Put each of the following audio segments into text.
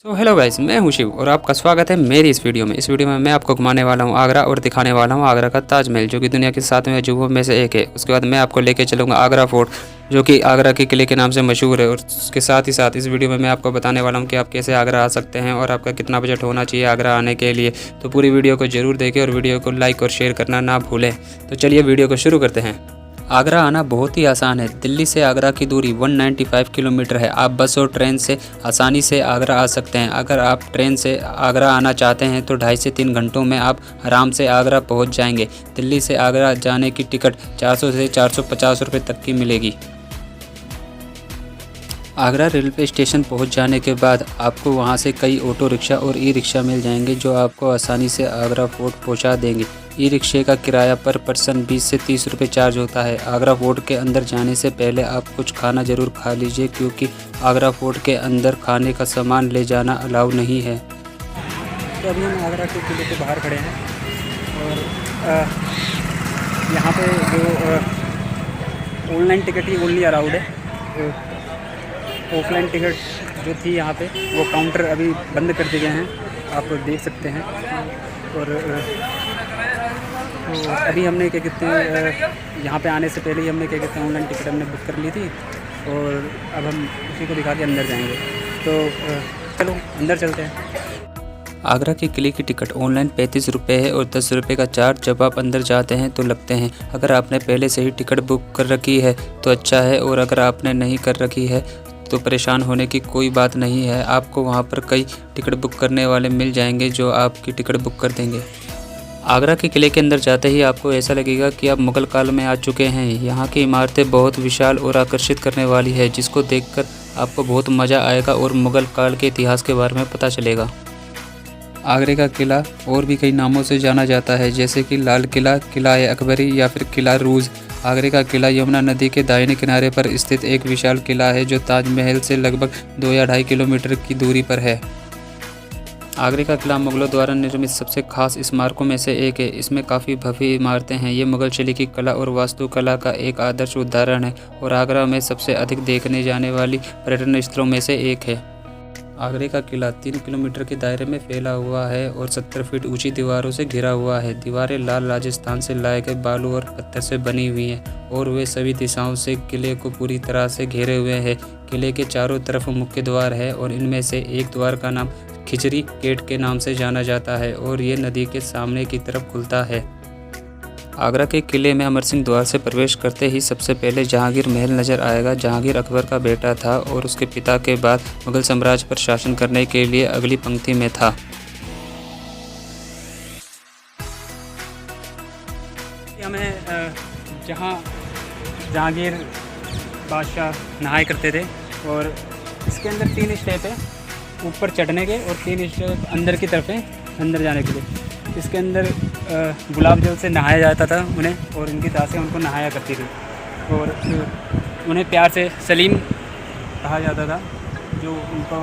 तो hello guys, मैं हूं शिव और आपका स्वागत है मेरी इस वीडियो में। इस वीडियो में मैं आपको घुमाने वाला हूं आगरा और दिखाने वाला हूं आगरा का ताजमहल, जो कि दुनिया के 7वें अजूबों में से एक है। उसके बाद मैं आपको लेके चलूंगा आगरा फोर्ट, जो कि आगरा के किले के नाम से मशहूर है। और उसके साथ ही साथ इस वीडियो में मैं आपको बताने वाला हूँ कि आप कैसे आगरा आ सकते हैं और आपका कितना बजट होना चाहिए आगरा आने के लिए। तो पूरी वीडियो को जरूर देखें और वीडियो को लाइक और शेयर करना ना भूलें। तो चलिए वीडियो को शुरू करते हैं। आगरा आना बहुत ही आसान है। दिल्ली से आगरा की दूरी 195 किलोमीटर है। आप बस और ट्रेन से आसानी से आगरा आ सकते हैं। अगर आप ट्रेन से आगरा आना चाहते हैं तो 2.5 से 3 घंटों में आप आराम से आगरा पहुंच जाएंगे। दिल्ली से आगरा जाने की टिकट 400 से 450 रुपये तक की मिलेगी। आगरा रेलवे स्टेशन पहुंच जाने के बाद आपको वहां से कई ऑटो रिक्शा और ई रिक्शा मिल जाएंगे, जो आपको आसानी से आगरा फोर्ट पहुंचा देंगे। ई रिक्शे का किराया पर पर्सन 20 से 30 रुपये चार्ज होता है। आगरा फोर्ट के अंदर जाने से पहले आप कुछ खाना ज़रूर खा लीजिए, क्योंकि आगरा फोर्ट के अंदर खाने का सामान ले जाना अलाउ नहीं है। तो अभी हम आगरा के किले के बाहर खड़े हैं और यहाँ पे जो ऑनलाइन टिकट ही ओनली अलाउड है। ऑफलाइन टिकट जो थी यहाँ पे वो काउंटर अभी बंद कर दिए गए हैं, आप देख सकते हैं। और तो अभी हमने क्या कहते हैं, यहाँ पे आने से पहले ही हमने क्या कहते हैं ऑनलाइन टिकट हमने बुक कर ली थी और अब हम उसी को दिखा के अंदर जाएंगे। तो चलो अंदर चलते हैं। आगरा के किले की टिकट ऑनलाइन 35 रुपये है और 10 रुपये का चार्ज जब आप अंदर जाते हैं तो लगते हैं। अगर आपने पहले से ही टिकट बुक कर रखी है तो अच्छा है, और अगर आपने नहीं कर रखी है तो परेशान होने की कोई बात नहीं है। आपको वहां पर कई टिकट बुक करने वाले मिल जाएंगे जो आपकी टिकट बुक कर देंगे। आगरा के किले के अंदर जाते ही आपको ऐसा लगेगा कि आप मुग़ल काल में आ चुके हैं। यहाँ की इमारतें बहुत विशाल और आकर्षित करने वाली है, जिसको देखकर आपको बहुत मज़ा आएगा और मुग़ल काल के इतिहास के बारे में पता चलेगा। आगरे का किला और भी कई नामों से जाना जाता है, जैसे कि लाल किला, किला अकबरी या फिर किला रूज। आगरे का किला यमुना नदी के दाहिने किनारे पर स्थित एक विशाल किला है, जो ताजमहल से लगभग 2 या 2.5 किलोमीटर की दूरी पर है। आगरे का किला मुगलों द्वारा निर्मित सबसे खास स्मारकों में से एक है। इसमें काफ़ी भव्य इमारतें हैं। ये मुगल शैली की कला और वास्तुकला का एक आदर्श उदाहरण है और आगरा में सबसे अधिक देखने जाने वाली पर्यटन स्थलों में से एक है। आगरे का किला 3 किलोमीटर के दायरे में फैला हुआ है और 70 फीट ऊंची दीवारों से घिरा हुआ है। दीवारें लाल राजस्थान से लाए गए बालू और पत्थर से बनी हुई हैं और वे सभी दिशाओं से किले को पूरी तरह से घेरे हुए हैं। किले के चारों तरफ मुख्य द्वार है और इनमें से एक द्वार का नाम खिचरी गेट के नाम से जाना जाता है और ये नदी के सामने की तरफ खुलता है। आगरा के किले में अमर सिंह द्वार से प्रवेश करते ही सबसे पहले जहांगीर महल नज़र आएगा। जहांगीर अकबर का बेटा था और उसके पिता के बाद मुगल साम्राज्य पर शासन करने के लिए अगली पंक्ति में था। हमें जहाँ जहांगीर बादशाह नहाए करते थे और इसके अंदर 3 स्टेप है ऊपर चढ़ने के और 3 स्टेप अंदर की तरफ है अंदर जाने के लिए। इसके अंदर गुलाब जल से नहाया जाता था उन्हें, और इनकी दासियाँ उनको नहाया करती थी और उन्हें प्यार से सलीम कहा जाता था, जो उनको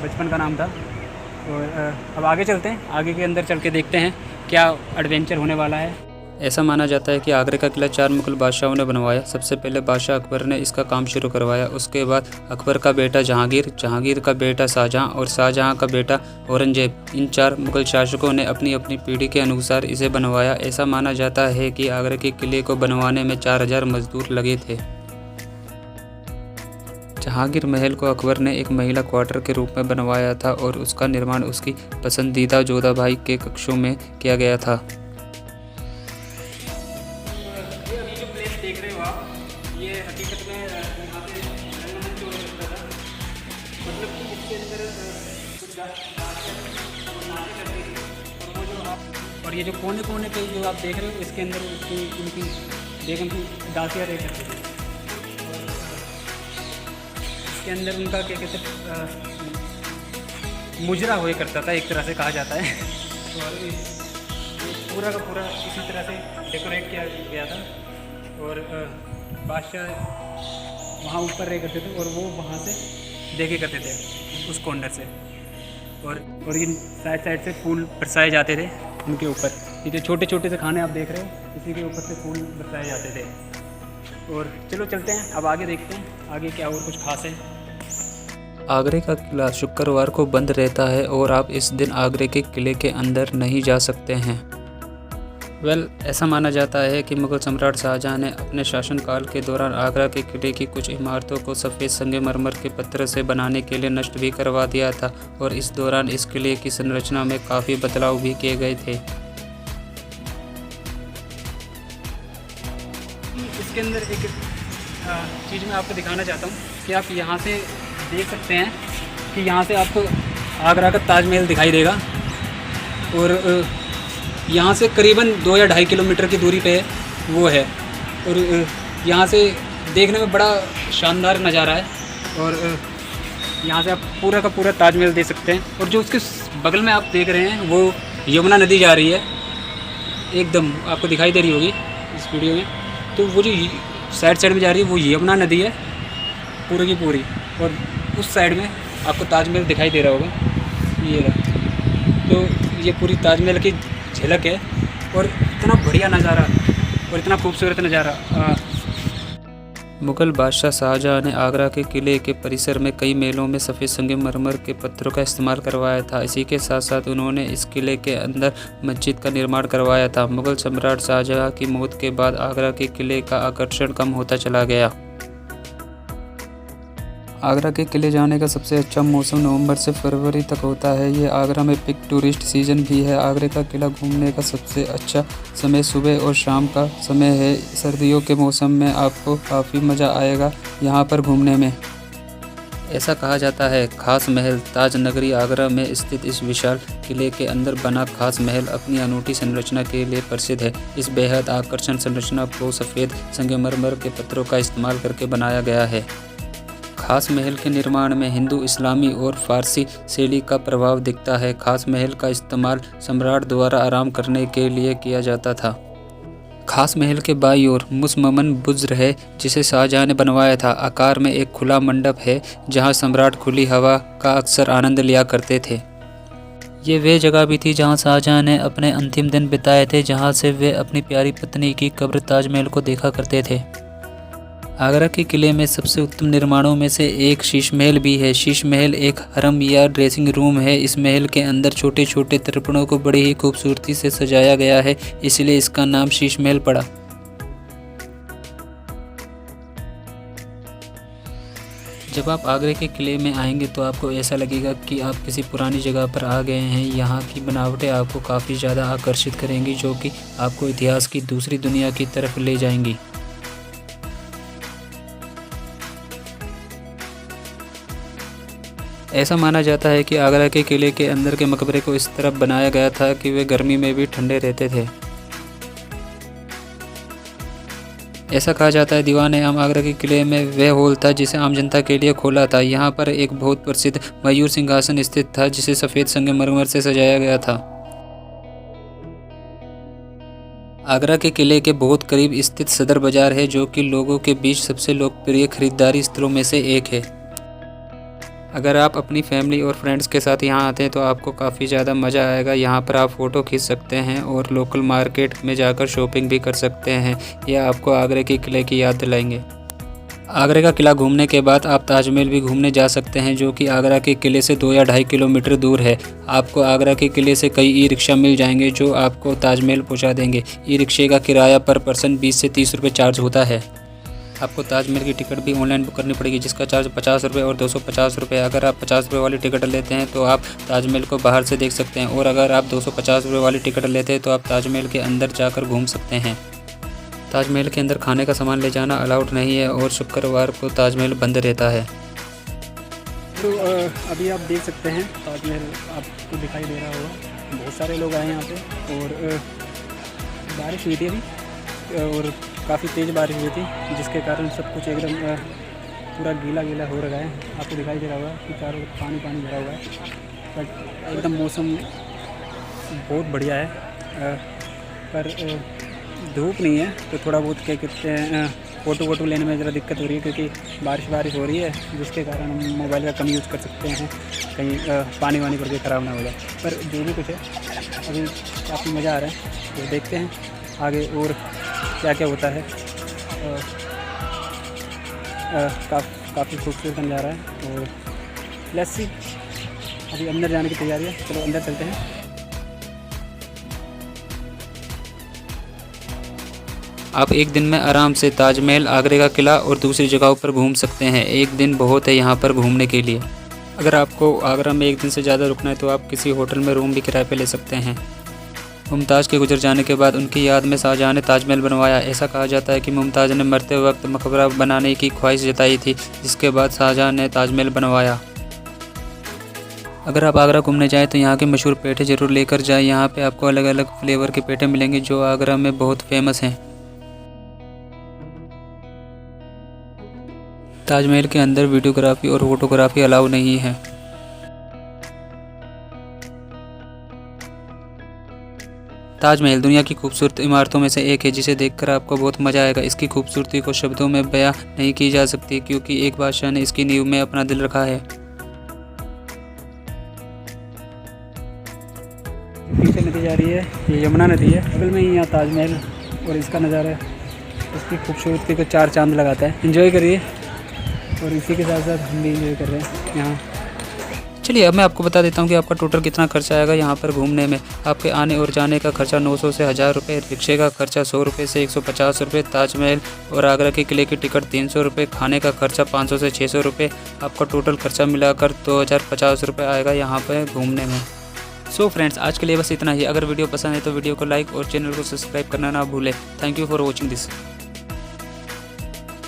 बचपन का नाम था। और अब आगे चलते हैं, आगे के अंदर चल के देखते हैं क्या एडवेंचर होने वाला है। ऐसा माना जाता है कि आगरे का किला 4 मुगल बादशाहों ने बनवाया। सबसे पहले बादशाह अकबर ने इसका काम शुरू करवाया। उसके बाद अकबर का बेटा जहांगीर, जहांगीर का बेटा शाहजहां और शाहजहां का बेटा औरंगजेब, इन 4 मुगल शासकों ने अपनी अपनी पीढ़ी के अनुसार इसे बनवाया। ऐसा माना जाता है कि आगरे के किले को बनवाने में 4000 मजदूर लगे थे। जहांगीर महल को अकबर ने एक महिला क्वार्टर के रूप में बनवाया था और उसका निर्माण उसकी पसंदीदा जोधाबाई के कक्षों में किया गया था। देख रहे हो आप, ये हकीकत में यहाँ पे रंगमंच हो सकता था, मतलब कि इसके अंदर कुछ और वो जो आप, और ये जो कोने कोने पे जो आप देख रहे हो इसके अंदर उनकी बेगम की दासियाँ रह सकती थी और इसके अंदर उनका क्या कहते मुजरा हुआ करता था, एक तरह से कहा जाता है। और पूरा का पूरा इसी तरह से डेकोरेट किया गया था और बादशाह वहाँ ऊपर रह करते थे और वो वहाँ से देखे करते थे उस कॉर्नर से, और इन साइड साइड से फूल बरसाए जाते थे उनके ऊपर। ये जो छोटे छोटे से खाने आप देख रहे हो इसी के ऊपर से फूल बरसाए जाते थे। और चलो चलते हैं, अब आगे देखते हैं आगे क्या और कुछ खास है। आगरे का किला शुक्रवार को बंद रहता है और आप इस दिन आगरे के किले के अंदर नहीं जा सकते हैं। ऐसा माना जाता है कि मुग़ल सम्राट शाहजहां ने अपने शासनकाल के दौरान आगरा के किले की कुछ इमारतों को सफ़ेद संगमरमर के पत्थर से बनाने के लिए नष्ट भी करवा दिया था और इस दौरान इस किले की संरचना में काफ़ी बदलाव भी किए गए थे। इसके अंदर एक चीज़ मैं आपको दिखाना चाहता हूँ कि आप यहाँ से देख सकते हैं कि यहाँ से आपको आगरा का ताजमहल दिखाई देगा और यहाँ से करीबन 2 या 2.5 किलोमीटर की दूरी पे वो है और यहाँ से देखने में बड़ा शानदार नज़ारा है और यहाँ से आप पूरा का पूरा ताजमहल देख सकते हैं। और जो उसके बगल में आप देख रहे हैं वो यमुना नदी जा रही है, एकदम आपको दिखाई दे रही होगी इस वीडियो में। तो वो जो साइड में जा रही है वो यमुना नदी है पूरी की पूरी, और उस साइड में आपको ताजमहल दिखाई दे रहा होगा, ये रहा। तो ये पूरी ताजमहल की झलक है और इतना बढ़िया नज़ारा और इतना खूबसूरत नज़ारा। मुग़ल बादशाह शाहजहां ने आगरा के किले के परिसर में कई महलों में सफ़ेद संगमरमर के पत्थरों का इस्तेमाल करवाया था। इसी के साथ साथ उन्होंने इस किले के अंदर मस्जिद का निर्माण करवाया था। मुग़ल सम्राट शाहजहां की मौत के बाद आगरा के किले का आकर्षण कम होता चला गया। आगरा के किले जाने का सबसे अच्छा मौसम नवंबर से फरवरी तक होता है। ये आगरा में पिक टूरिस्ट सीज़न भी है। आगरे का किला घूमने का सबसे अच्छा समय सुबह और शाम का समय है। सर्दियों के मौसम में आपको काफ़ी मज़ा आएगा यहाँ पर घूमने में। ऐसा कहा जाता है खास महल ताज नगरी आगरा में स्थित इस विशाल किले के अंदर बना खास महल अपनी अनूठी संरचना के लिए प्रसिद्ध है। इस बेहद आकर्षक संरचना को सफ़ेद संगमरमर के पत्थरों का इस्तेमाल करके बनाया गया है। खास महल के निर्माण में हिंदू, इस्लामी और फारसी शैली का प्रभाव दिखता है। खास महल का इस्तेमाल सम्राट द्वारा आराम करने के लिए किया जाता था। खास महल के बाईं ओर मुसम्मम बुर्ज है जिसे शाहजहां ने बनवाया था। आकार में एक खुला मंडप है जहां सम्राट खुली हवा का अक्सर आनंद लिया करते थे। ये वे जगह भी थी जहां शाहजहां ने अपने अंतिम दिन बिताए थे, जहां से वे अपनी प्यारी पत्नी की कब्र ताजमहल को देखा करते थे। आगरा के किले में सबसे उत्तम निर्माणों में से एक शीश महल भी है। शीश महल एक हरम या ड्रेसिंग रूम है। इस महल के अंदर छोटे छोटे दर्पणों को बड़ी ही खूबसूरती से सजाया गया है, इसलिए इसका नाम शीश महल पड़ा। जब आप आगरे के किले में आएंगे तो आपको ऐसा लगेगा कि आप किसी पुरानी जगह पर आ गए हैं। यहाँ की बनावटें आपको काफ़ी ज़्यादा आकर्षित करेंगी, जो कि आपको इतिहास की दूसरी दुनिया की तरफ ले जाएंगी। ऐसा माना जाता है कि आगरा के किले के अंदर के मकबरे को इस तरह बनाया गया था कि वे गर्मी में भी ठंडे रहते थे। ऐसा कहा जाता है दीवान आम आगरा के किले में वह हॉल था जिसे आम जनता के लिए खोला था। यहाँ पर एक बहुत प्रसिद्ध मयूर सिंहासन स्थित था जिसे सफ़ेद संगमरमर से सजाया गया था। आगरा के किले के बहुत करीब स्थित सदर बाज़ार है, जो कि लोगों के बीच सबसे लोकप्रिय खरीदारी स्थलों में से एक है। अगर आप अपनी फैमिली और फ्रेंड्स के साथ यहाँ आते हैं तो आपको काफ़ी ज़्यादा मज़ा आएगा। यहाँ पर आप फ़ोटो खींच सकते हैं और लोकल मार्केट में जाकर शॉपिंग भी कर सकते हैं। यह आपको आगरे के किले की याद दिलाएंगे। आगरे का किला घूमने के बाद आप ताजमहल भी घूमने जा सकते हैं, जो कि आगरा के किले से 2 या 2.5 किलोमीटर दूर है। आपको आगरा के किले से कई ई रिक्शा मिल जाएंगे जो आपको ताजमहल पहुँचा देंगे। ई रिक्शे का किराया पर पर्सन 20 से 30 रुपये चार्ज होता है। आपको ताजमहल की टिकट भी ऑनलाइन बुक करनी पड़ेगी, जिसका चार्ज 50 रुपये और 250 रुपये। अगर आप 50 रुपये वाली टिकट लेते हैं तो आप ताजमहल को बाहर से देख सकते हैं, और अगर आप 250 रुपये वाली टिकट लेते हैं तो आप ताजमहल के अंदर जाकर घूम सकते हैं। ताजमहल के अंदर खाने का सामान ले जाना अलाउड नहीं है और शुक्रवार को ताजमहल बंद रहता है। तो अभी आप देख सकते हैं ताजमहल आपको दिखाई दे रहा होगा। बहुत सारे लोग आए यहाँ पे और बारिश हुई थी अभी, और काफ़ी तेज़ बारिश हुई थी, जिसके कारण सब कुछ एकदम पूरा गीला गीला हो रहा है। आपको दिखाई दे रहा होगा कि चारों पानी पानी भरा हुआ है, बट एकदम मौसम बहुत बढ़िया है। पर धूप नहीं है तो थोड़ा बहुत क्या कहते हैं फ़ोटो लेने में ज़रा दिक्कत हो रही है, क्योंकि बारिश हो रही है, जिसके कारण हम मोबाइल का कम यूज़ कर सकते हैं, कहीं पानी वानी पड़ के ख़राब ना हो जाए। पर जो भी कुछ है अभी काफ़ी मज़ा आ रहा है, तो देखते हैं आगे और क्या क्या होता है। काफ़ी खूबसूरत नज़ारा है और लस्सी। अभी अंदर जाने की तैयारी है, चलो अंदर चलते हैं। आप एक दिन में आराम से ताजमहल, आगरे का किला और दूसरी जगहों पर घूम सकते हैं। एक दिन बहुत है यहाँ पर घूमने के लिए। अगर आपको आगरा में एक दिन से ज़्यादा रुकना है तो आप किसी होटल में रूम भी किराए पे ले सकते हैं। मुमताज़ के गुजर जाने के बाद उनकी याद में शाहजहाँ ने ताजमहल बनवाया। ऐसा कहा जाता है कि मुमताज़ ने मरते वक्त मकबरा बनाने की ख्वाहिश जताई थी, जिसके बाद शाहजहाँ ने ताजमहल बनवाया। अगर आप आगरा घूमने जाएं तो यहाँ के मशहूर पेठे ज़रूर लेकर जाएं। यहाँ पे आपको अलग अलग फ्लेवर के पेठे मिलेंगे जो आगरा में बहुत फेमस हैं। ताजमहल के अंदर वीडियोग्राफी और फोटोग्राफी अलाउ नहीं है। ताजमहल दुनिया की खूबसूरत इमारतों में से एक है जिसे देखकर आपको बहुत मज़ा आएगा। इसकी खूबसूरती को शब्दों में बयां नहीं की जा सकती क्योंकि एक बादशाह ने इसकी नींव में अपना दिल रखा है। पीछे नदी जा रही है, ये यमुना नदी है। बगल में ही यहाँ ताजमहल और इसका नज़ारा है, इसकी खूबसूरती को चार चांद लगाता है। एंजॉय करिए और इसी के साथ साथ हम भी एंजॉय कर रहे हैं यहाँ। चलिए अब मैं आपको बता देता हूँ कि आपका टोटल कितना खर्चा आएगा यहाँ पर घूमने में। आपके आने और जाने का खर्चा 900 से 1000 रुपये, रिक्शे का खर्चा 100 रुपये से 150 रुपये, ताजमहल और आगरा के किले की टिकट 300 रुपये, खाने का खर्चा 500 से 600 रुपये। आपका टोटल खर्चा मिलाकर 2050 रुपये आएगा यहाँ पर घूमने में। सो फ्रेंड्स, आज के लिए बस इतना ही। अगर वीडियो पसंद है तो वीडियो को लाइक और चैनल को सब्सक्राइब करना ना भूलें। Thank you for watching this.